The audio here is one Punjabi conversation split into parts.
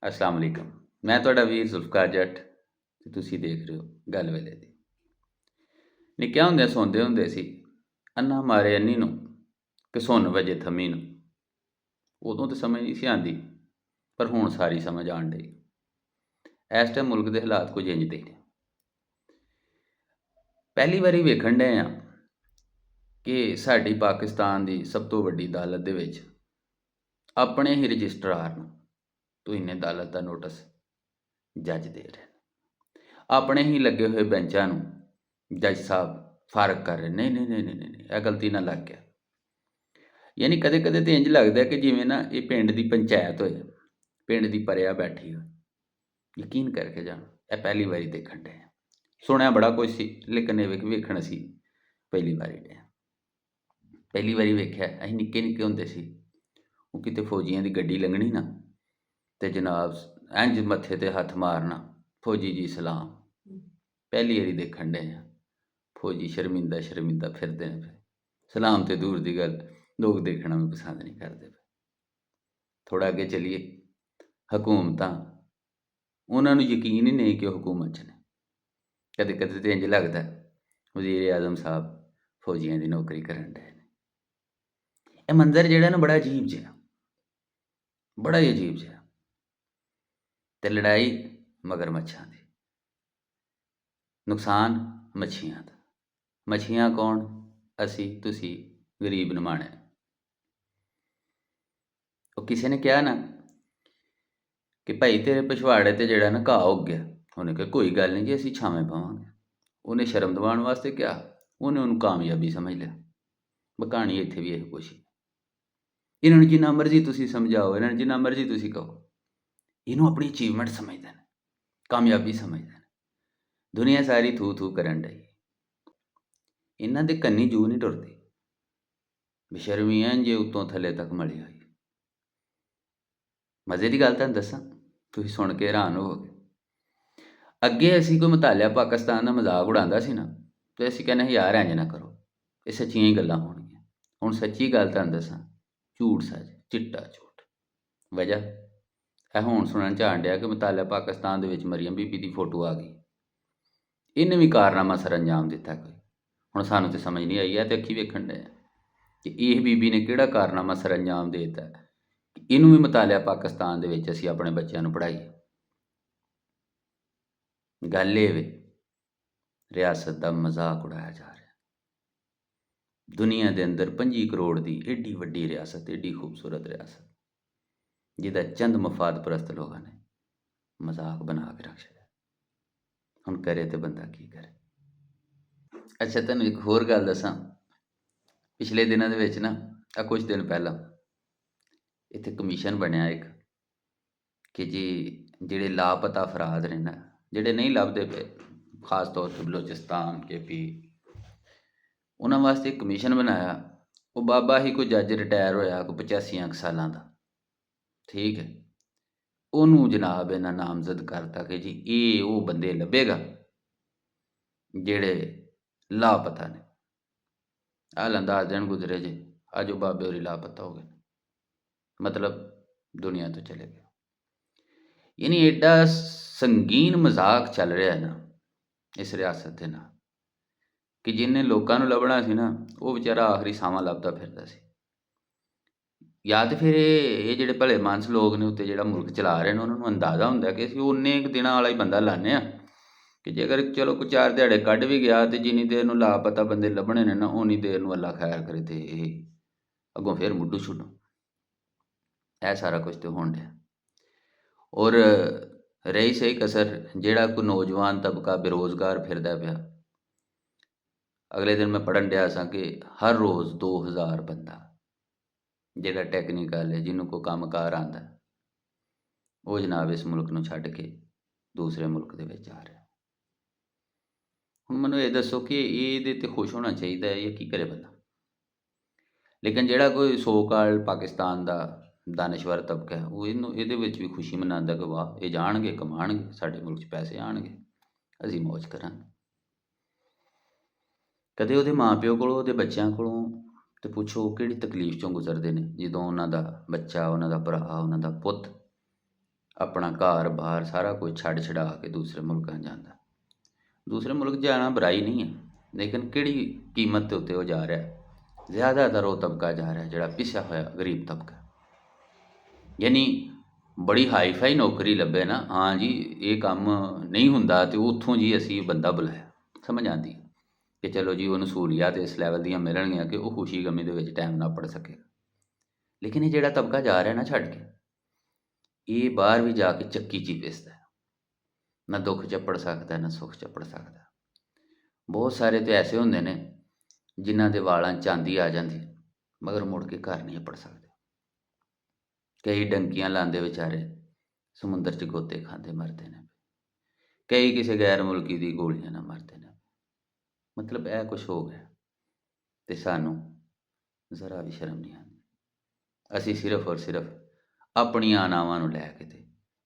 अस्सलाम वालेकुम। मैं ਤੁਹਾਡਾ ਵੀਰ ਜ਼ੁਲਫਕਾਰ ਜੱਟ ਤੇ ਤੁਸੀਂ ਦੇਖ ਰਹੇ ਹੋ ਗੱਲ ਵੇਲੇ ਦੀ। ਨਿੱਕਿਆਂ ਹੁੰਦਿਆਂ ਸੌਂਦੇ ਹੁੰਦੇ ਸੀ ਅੰਨਾ ਮਾਰੇ ਅੰਨੀ ਨੂੰ ਕਿ ਸੁਣ ਵਜੇ ਥੰਮੀ ਨੂੰ। ਉਦੋਂ ਤਾਂ ਸਮਝ ਨਹੀਂ ਸੀ ਆਉਂਦੀ ਪਰ ਹੁਣ ਸਾਰੀ ਸਮਝ ਆਉਣ ਡਈ। ਇਸ ਟਾਈਮ ਮੁਲਕ ਦੇ ਹਾਲਾਤ ਕੁਝ ਇੰਝ ਦੇ ਨੇ। ਪਹਿਲੀ ਵਾਰੀ ਵੇਖਣ ਡਏ ਆ ਕਿ ਸਾਡੀ ਪਾਕਿਸਤਾਨ ਦੀ ਸਭ ਤੋਂ ਵੱਡੀ ਅਦਾਲਤ ਦੇ ਵਿੱਚ ਆਪਣੇ ਹੀ ਰਜਿਸਟਰਾਰ ਨੂੰ ਤੋਹੀਨੇ ਅਦਾਲਤ ਦਾ ਨੋਟਿਸ ਜੱਜ ਦੇ ਰਹੇ ਨੇ। ਆਪਣੇ ਹੀ ਲੱਗੇ ਹੋਏ ਬੈਂਚਾਂ ਨੂੰ ਜੱਜ ਸਾਹਿਬ ਫਾਰਗ ਕਰ ਰਹੇ ਨਹੀਂ ਨਹੀਂ ਨਹੀਂ ਨਹੀਂ ਨਹੀਂ ਇਹ ਗਲਤੀ ਨਾਲ ਲੱਗ ਗਿਆ। ਯਾਨੀ ਕਦੇ ਕਦੇ ਤਾਂ ਇੰਝ ਲੱਗਦਾ ਕਿ ਜਿਵੇਂ ਨਾ ਇਹ ਪਿੰਡ ਦੀ ਪੰਚਾਇਤ ਹੋਏ, ਪਿੰਡ ਦੀ ਪਰਿਆ ਬੈਠੀ ਹੋਏ। ਯਕੀਨ ਕਰਕੇ ਜਾਣ, ਇਹ ਪਹਿਲੀ ਵਾਰੀ ਦੇਖਣ ਡਏ ਆ। ਸੁਣਿਆ ਬੜਾ ਕੁਝ ਸੀ ਲੇਕਿਨ ਇਹ ਵੇਖਣ ਅਸੀਂ ਪਹਿਲੀ ਵਾਰੀ ਡਏ। ਪਹਿਲੀ ਵਾਰੀ ਵੇਖਿਆ ਅਸੀਂ ਨਿੱਕੇ ਨਿੱਕੇ ਹੁੰਦੇ ਸੀ। ਉਹ ਕਿਤੇ ਫੌਜੀਆਂ ਦੀ ਗੱਡੀ ਲੰਘਣੀ ਨਾ ਤੇ ਜਨਾਬ ਇੰਝ ਮੱਥੇ ਤੇ ਹੱਥ ਮਾਰਨਾ, ਫੌਜੀ ਜੀ ਸਲਾਮ। ਪਹਿਲੀ ਵਾਰੀ ਦੇਖਣ ਡਏ ਆ ਫੌਜੀ ਸ਼ਰਮਿੰਦਾ ਸ਼ਰਮਿੰਦਾ ਫਿਰਦੇ ਨੇ। ਸਲਾਮ ਤੇ ਦੂਰ ਦੀ ਗੱਲ, ਲੋਕ ਦੇਖਣਾ ਵੀ ਪਸੰਦ ਨਹੀਂ ਕਰਦੇ। ਥੋੜ੍ਹਾ ਅੱਗੇ ਚੱਲੀਏ, ਹਕੂਮਤਾਂ ਉਹਨਾਂ ਨੂੰ ਯਕੀਨ ਹੀ ਨਹੀਂ ਕਿ ਉਹ ਹਕੂਮਤ 'ਚ ਨੇ। ਕਦੇ ਕਦੇ ਤਾਂ ਇੰਝ ਲੱਗਦਾ ਵਜ਼ੀਰ ਆਜ਼ਮ ਸਾਹਿਬ ਫੌਜੀਆਂ ਦੀ ਨੌਕਰੀ ਕਰਨ ਡਏ ਨੇ। ਇਹ ਮੰਜ਼ਰ ਜਿਹੜਾ ਨਾ ਬੜਾ ਅਜੀਬ ਜਿਹਾ, ਬੜਾ ਹੀ ਅਜੀਬ ਜਿਹਾ। ਤੇ ਲੜਾਈ ਮਗਰਮੱਛਾਂ ਦੀ, ਨੁਕਸਾਨ ਮੱਛੀਆਂ ਦਾ। ਮੱਛੀਆਂ ਕੌਣ? ਅਸੀਂ, ਤੁਸੀਂ, ਗਰੀਬ ਨਿਮਾਣੇ। ਉਹ ਕਿਸੇ ਨੇ ਕਿਹਾ ਨਾ ਕਿ ਭਾਈ ਤੇਰੇ ਪਿਛਵਾੜੇ ਤੇ ਜਿਹੜਾ ਨਾ ਘਾਹ ਉੱਗ ਗਿਆ। ਉਹਨੇ ਕਿਹਾ ਕੋਈ ਗੱਲ ਨਹੀਂ ਜੀ, ਅਸੀਂ ਛਾਵੇਂ ਪਾਵਾਂਗੇ। ਉਹਨੇ ਸ਼ਰਮ ਦਿਵਾਉਣ ਵਾਸਤੇ ਕਿਹਾ, ਉਹਨੇ ਉਹਨੂੰ ਕਾਮਯਾਬੀ ਸਮਝ ਲਿਆ। ਕਹਾਣੀ ਇੱਥੇ ਵੀ ਇਹ ਕੁਛ। ਇਹਨਾਂ ਨੂੰ ਜਿੰਨਾ ਮਰਜ਼ੀ ਤੁਸੀਂ ਸਮਝਾਓ, ਇਹਨਾਂ ਨੂੰ ਜਿੰਨਾ ਮਰਜ਼ੀ ਤੁਸੀਂ ਕਹੋ, ਇਹਨੂੰ ਆਪਣੀ ਅਚੀਵਮੈਂਟ ਸਮਝਦੇ ਨੇ, ਕਾਮਯਾਬੀ ਸਮਝਦੇ ਨੇ। ਦੁਨੀਆ ਸਾਰੀ ਥੂ ਥੂ ਕਰਨ ਡਈ। ਇਹਨਾਂ ਦੇ ਕੰਨੀ ਜੂ ਨਹੀਂ ਟੁਰਦੀ। ਬੇਸ਼ਰਮੀਆਂ ਜੇ ਉੱਤੋਂ ਥੱਲੇ ਤੱਕ ਮਲੀ ਹੋਈ। ਮਜ਼ੇ ਦੀ ਗੱਲ ਤੁਹਾਨੂੰ ਦੱਸਾਂ, ਤੁਸੀਂ ਸੁਣ ਕੇ ਹੈਰਾਨ ਹੋਵੋਗੇ। ਅੱਗੇ ਅਸੀਂ ਕੋਈ ਮੁਤਾਲਿਆ ਪਾਕਿਸਤਾਨ ਦਾ ਮਜ਼ਾਕ ਉਡਾਉਂਦਾ ਸੀ ਨਾ ਤੇ ਅਸੀਂ ਕਹਿੰਦੇ ਯਾਰ ਇੰਝ ਨਾ ਕਰੋ, ਇਹ ਸੱਚੀਆਂ ਹੀ ਗੱਲਾਂ ਹੋਣਗੀਆਂ। ਹੁਣ ਸੱਚੀ ਗੱਲ ਤੁਹਾਨੂੰ ਦੱਸਾਂ, ਝੂਠ ਸੱਚ, ਚਿੱਟਾ ਝੂਠ। ਵਜ੍ਹਾ ਇਹ ਹੁਣ ਸੁਣਨ 'ਚ ਆਉਣ ਡਿਆ ਕਿ ਮੁਤਾਲਿਆ ਪਾਕਿਸਤਾਨ ਦੇ ਵਿੱਚ ਮਰੀਅਮ ਬੀਬੀ ਦੀ ਫੋਟੋ ਆ ਗਈ। ਇਹਨੇ ਵੀ ਕਾਰਨਾਮਾ ਸਰ ਅੰਜਾਮ ਦਿੱਤਾ ਕੋਈ। ਹੁਣ ਸਾਨੂੰ ਤਾਂ ਸਮਝ ਨਹੀਂ ਆਈ ਹੈ ਤੇ ਅੱਖੀ ਵੇਖਣ ਡਏ ਕਿ ਇਹ ਬੀਬੀ ਨੇ ਕਿਹੜਾ ਕਾਰਨਾਮਾ ਸਰ ਅੰਜਾਮ ਦੇ ਦਿੱਤਾ ਕਿ ਇਹਨੂੰ ਵੀ ਮੁਤਾਲਿਆ ਪਾਕਿਸਤਾਨ ਦੇ ਵਿੱਚ ਅਸੀਂ ਆਪਣੇ ਬੱਚਿਆਂ ਨੂੰ ਪੜ੍ਹਾਈਏ। ਗੱਲ ਇਹ ਵੇ, ਰਿਆਸਤ ਦਾ ਮਜ਼ਾਕ ਉਡਾਇਆ ਜਾ ਰਿਹਾ। ਦੁਨੀਆ ਦੇ ਅੰਦਰ 25 ਕਰੋੜ ਦੀ ਏਡੀ ਵੱਡੀ ਰਿਆਸਤ, ਏਡੀ ਖੂਬਸੂਰਤ ਰਿਆਸਤ, ਜਿਹਦਾ ਚੰਦ ਮਫਾਦ ਪ੍ਰਸਤ ਲੋਕਾਂ ਨੇ ਮਜ਼ਾਕ ਬਣਾ ਕੇ ਰੱਖ ਛੱਡਿਆ। ਹੁਣ ਕਰੇ ਤੇ ਬੰਦਾ ਕੀ ਕਰੇ। ਅੱਛਾ ਤੁਹਾਨੂੰ ਇੱਕ ਹੋਰ ਗੱਲ ਦੱਸਾਂ, ਪਿਛਲੇ ਦਿਨਾਂ ਦੇ ਵਿੱਚ ਨਾ ਆ ਕੁਝ ਦਿਨ ਪਹਿਲਾਂ ਇੱਥੇ ਕਮਿਸ਼ਨ ਬਣਿਆ ਇੱਕ ਕਿ ਜੀ ਜਿਹੜੇ ਲਾਪਤਾ ਅਫਰਾਦ ਨੇ ਨਾ, ਜਿਹੜੇ ਨਹੀਂ ਲੱਭਦੇ ਪਏ, ਖਾਸ ਤੌਰ 'ਤੇ ਬਲੋਚਿਸਤਾਨ KP, ਉਹਨਾਂ ਵਾਸਤੇ ਇੱਕ ਕਮਿਸ਼ਨ ਬਣਾਇਆ। ਉਹ ਬਾਬਾ ਹੀ ਕੋਈ ਜੱਜ ਰਿਟਾਇਰ ਹੋਇਆ ਕੋਈ 85 ਸਾਲਾਂ ਦਾ, ਠੀਕ ਹੈ। ਉਹਨੂੰ ਜਨਾਬ ਇਹਨਾਂ ਨਾਮਜ਼ਦ ਕਰਤਾ ਕਿ ਜੀ ਇਹ ਉਹ ਬੰਦੇ ਲੱਭੇਗਾ ਜਿਹੜੇ ਲਾਪਤਾ ਨੇ। ਹਾਲਾਂ 10 ਦਿਨ ਗੁਜ਼ਰੇ ਜੇ, ਅੱਜ ਉਹ ਬਾਬੇ ਹੋਰੀ ਲਾਪਤਾ ਹੋ ਗਏ, ਮਤਲਬ ਦੁਨੀਆ ਤੋਂ ਚਲੇ ਗਏ। ਯਾਨੀ ਐਡਾ ਸੰਗੀਨ ਮਜ਼ਾਕ ਚੱਲ ਰਿਹਾ ਹੈ ਨਾ ਇਸ ਰਿਆਸਤ ਦੇ ਨਾਲ ਕਿ ਜਿਹਨੇ ਲੋਕਾਂ ਨੂੰ ਲੱਭਣਾ ਸੀ ਨਾ, ਉਹ ਵਿਚਾਰਾ ਆਖਰੀ ਸਾਵਾਂ ਲੱਭਦਾ ਫਿਰਦਾ ਸੀ। ਜਾਂ ਤਾਂ ਫਿਰ ਇਹ ਜਿਹੜੇ ਭਲੇ ਮਾਨਸ ਲੋਕ ਨੇ ਉੱਤੇ ਜਿਹੜਾ ਮੁਲਕ ਚਲਾ ਰਹੇ ਨੇ, ਉਹਨਾਂ ਨੂੰ ਅੰਦਾਜ਼ਾ ਹੁੰਦਾ ਕਿ ਅਸੀਂ ਉਨੇ ਕੁ ਦਿਨਾਂ ਵਾਲਾ ਹੀ ਬੰਦਾ ਲਾਉਂਦੇ ਹਾਂ ਕਿ ਜੇਕਰ ਚਲੋ ਕੋਈ 4 ਦਿਹਾੜੇ ਕੱਢ ਵੀ ਗਿਆ ਤੇ ਜਿੰਨੀ ਦੇਰ ਨੂੰ ਲਾਪਤਾ ਬੰਦੇ ਲੱਭਣੇ ਨੇ ਨਾ, ਉਨੀ ਦੇਰ ਨੂੰ ਅੱਲਾ ਖੈਰ ਕਰੇ ਤੇ ਇਹ ਅੱਗੋਂ ਫਿਰ ਮੁੱਢੂ ਛੁੱਟੂ। ਇਹ ਸਾਰਾ ਕੁਝ ਤੇ ਹੋਣ ਡਿਆ। ਔਰ ਰਹੀ ਸਹੀ ਕਸਰ ਜਿਹੜਾ ਕੋਈ ਨੌਜਵਾਨ ਤਬਕਾ ਬੇਰੁਜ਼ਗਾਰ ਫਿਰਦਾ ਪਿਆ। ਅਗਲੇ ਦਿਨ ਮੈਂ ਪੜ੍ਹਨ ਡਿਆ ਸਾਂ ਕਿ ਹਰ ਰੋਜ਼ 2000 ਬੰਦਾ ਜਿਹੜਾ ਟੈਕਨੀਕਲ ਹੈ, ਜਿਹਨੂੰ ਕੋਈ ਕੰਮਕਾਰ ਆਉਂਦਾ, ਉਹ ਜਨਾਬ ਇਸ ਮੁਲਕ ਨੂੰ ਛੱਡ ਕੇ ਦੂਸਰੇ ਮੁਲਕ ਦੇ ਵਿੱਚ ਜਾ ਰਿਹਾ। ਹੁਣ ਮੈਨੂੰ ਇਹ ਦੱਸੋ ਕਿ ਇਹਦੇ 'ਤੇ ਖੁਸ਼ ਹੋਣਾ ਚਾਹੀਦਾ ਹੈ ਜਾਂ ਕੀ ਕਰੇ ਬੰਦਾ। ਲੇਕਿਨ ਜਿਹੜਾ ਕੋਈ ਸੋ ਕਾਲ ਪਾਕਿਸਤਾਨ ਦਾ ਦਾਨਿਸ਼ਵਰ ਤਬਕਾ ਹੈ, ਉਹ ਇਹਦੇ ਵਿੱਚ ਵੀ ਖੁਸ਼ੀ ਮਨਾਉਂਦਾ ਕਿ ਵਾਹ ਇਹ ਜਾਣਗੇ, ਕਮਾਉਣਗੇ, ਸਾਡੇ ਮੁਲਕ 'ਚ ਪੈਸੇ ਆਉਣਗੇ, ਅਸੀਂ ਮੌਜ ਕਰਾਂਗੇ। ਕਦੇ ਉਹਦੇ ਮਾਂ ਪਿਓ ਕੋਲੋਂ, ਉਹਦੇ ਬੱਚਿਆਂ ਕੋਲੋਂ ਤੇ ਪੁੱਛੋ ਕਿਹੜੀ ਤਕਲੀਫ 'ਚੋਂ ਗੁਜ਼ਰਦੇ ਨੇ ਜਦੋਂ ਉਹਨਾਂ ਦਾ ਬੱਚਾ, ਉਹਨਾਂ ਦਾ ਭਰਾ, ਉਹਨਾਂ ਦਾ ਪੁੱਤ ਆਪਣਾ ਘਰ ਬਾਹਰ ਸਾਰਾ ਕੁਝ ਛੱਡ ਛਡਾ ਕੇ ਦੂਸਰੇ ਮੁਲਕਾਂ ਜਾਂਦਾ। ਦੂਸਰੇ ਮੁਲਕ ਜਾਣਾ ਬੁਰਾਈ ਨਹੀਂ ਹੈ, ਲੇਕਿਨ ਕਿਹੜੀ ਕੀਮਤ ਦੇ ਉੱਤੇ ਉਹ ਜਾ ਰਿਹਾ? ਜ਼ਿਆਦਾਤਰ ਉਹ ਤਬਕਾ ਜਾ ਰਿਹਾ ਜਿਹੜਾ ਪਿਸਿਆ ਹੋਇਆ ਗਰੀਬ ਤਬਕਾ। ਯਾਨੀ ਬੜੀ ਹਾਈਫਾਈ ਨੌਕਰੀ ਲੱਭੇ ਨਾ, ਹਾਂ ਜੀ ਇਹ ਕੰਮ ਨਹੀਂ ਹੁੰਦਾ ਅਤੇ ਉੱਥੋਂ ਜੀ ਅਸੀਂ ਬੰਦਾ ਬੁਲਾਇਆ। ਸਮਝ ਆਉਂਦੀ ਕਿ ਚਲੋ ਜੀ ਉਹਨੂੰ ਸਹੂਲੀਅਤ ਇਸ ਲੈਵਲ ਦੀਆਂ ਮਿਲਣਗੀਆਂ ਕਿ ਉਹ ਖੁਸ਼ੀ ਗਮੀ ਦੇ ਵਿੱਚ ਟਾਈਮ ਨਾ ਪੜ ਸਕੇਗਾ। ਲੇਕਿਨ ਇਹ ਜਿਹੜਾ ਤਬਕਾ ਜਾ ਰਿਹਾ ਨਾ ਛੱਡ ਕੇ, ਇਹ ਬਾਹਰ ਵੀ ਜਾ ਕੇ ਚੱਕੀ 'ਚ ਹੀ ਪਿਸਦਾ, ਨਾ ਦੁੱਖ ਚੱਪੜ ਸਕਦਾ ਨਾ ਸੁੱਖ ਚੱਪੜ ਸਕਦਾ। ਬਹੁਤ ਸਾਰੇ ਤਾਂ ਐਸੇ ਹੁੰਦੇ ਨੇ ਜਿਨ੍ਹਾਂ ਦੇ ਵਾਲਾਂ 'ਚ ਚਾਂਦੀ ਆ ਜਾਂਦੀ ਮਗਰ ਮੁੜ ਕੇ ਘਰ ਨਹੀਂ ਪੜ ਸਕਦੇ। ਕਈ ਡੰਕੀਆਂ ਲਾਉਂਦੇ ਵਿਚਾਰੇ ਸਮੁੰਦਰ 'ਚ ਗੋਤੇ ਖਾਂਦੇ ਮਰਦੇ ਨੇ, ਕਈ ਕਿਸੇ ਗੈਰ ਮੁਲਕੀ ਦੀ ਗੋਲੀਆਂ ਨਾਲ ਮਰਦੇ ਨੇ। ਮਤਲਬ ਇਹ ਕੁਛ ਹੋ ਗਿਆ ਅਤੇ ਸਾਨੂੰ ਜ਼ਰਾ ਵੀ ਸ਼ਰਮ ਨਹੀਂ ਆਉਂਦੀ। ਅਸੀਂ ਸਿਰਫ ਔਰ ਸਿਰਫ ਆਪਣੀਆਂ ਅਨਾਵਾਂ ਨੂੰ ਲੈ ਕੇ ਤੇ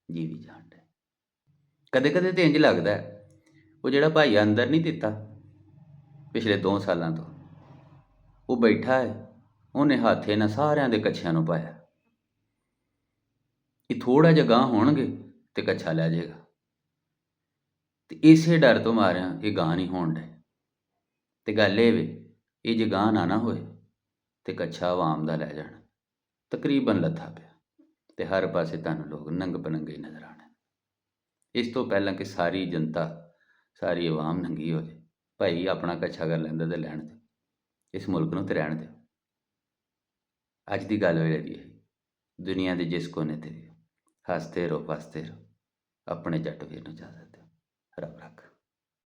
ਜੀਵੀ ਜਾਣ ਡੇ। ਕਦੇ ਕਦੇ ਤਾਂ ਇੰਝ ਲੱਗਦਾ ਉਹ ਜਿਹੜਾ ਭਾਈਆ ਅੰਦਰ ਨਹੀਂ ਦਿੱਤਾ ਪਿਛਲੇ 2 ਸਾਲਾਂ ਤੋਂ, ਉਹ ਬੈਠਾ ਹੈ, ਉਹਨੇ ਹੱਥ ਇਹਨਾਂ ਸਾਰਿਆਂ ਦੇ ਕੱਛਿਆਂ ਨੂੰ ਪਾਇਆ। ਇਹ ਥੋੜ੍ਹਾ ਜਿਹਾ ਗਾਂਹ ਹੋਣਗੇ ਅਤੇ ਕੱਛਾ ਲੈ ਜਾਏਗਾ, ਅਤੇ ਇਸੇ ਡਰ ਤੋਂ ਮਾਰਿਆ ਇਹ ਗਾਂਹ ਨਹੀਂ ਹੋਣ ਡੇ। ਅਤੇ ਗੱਲ ਇਹ ਵੇ, ਇਹ ਜੇ ਗਾਂਹ ਨਾ ਹੋਏ ਅਤੇ ਕੱਛਾ ਆਵਾਮ ਦਾ ਲੈ ਜਾਣਾ ਤਕਰੀਬਨ ਲੱਥਾ ਪਿਆ, ਅਤੇ ਹਰ ਪਾਸੇ ਤੁਹਾਨੂੰ ਲੋਕ ਨੰਗ ਪਨੰਗੇ ਨਜ਼ਰ ਆਉਣੇ। ਇਸ ਤੋਂ ਪਹਿਲਾਂ ਕਿ ਸਾਰੀ ਜਨਤਾ ਸਾਰੀ ਆਵਾਮ ਨੰਗੀ ਹੋ ਜਾਏ, ਭਾਈ ਆਪਣਾ ਕੱਛਾ ਕਰ ਲੈਂਦਾ ਤਾਂ ਲੈਣ ਦਿਓ, ਇਸ ਮੁਲਕ ਨੂੰ ਤਾਂ ਰਹਿਣ ਦਿਓ। ਅੱਜ ਦੀ ਗੱਲ ਵੇਲੇ ਦੀ ਹੈ, ਦੁਨੀਆ ਦੇ ਜਿਸ ਕੋਨੇ 'ਤੇ ਵੀ ਹੱਸਦੇ ਰਹੋ ਵਸਦੇ ਰਹੋ, ਆਪਣੇ ਜੱਟ ਵੀਰ ਨੂੰ ਇਜਾਜ਼ਤ ਦਿਓ। ਰੱਬ ਰੱਖ।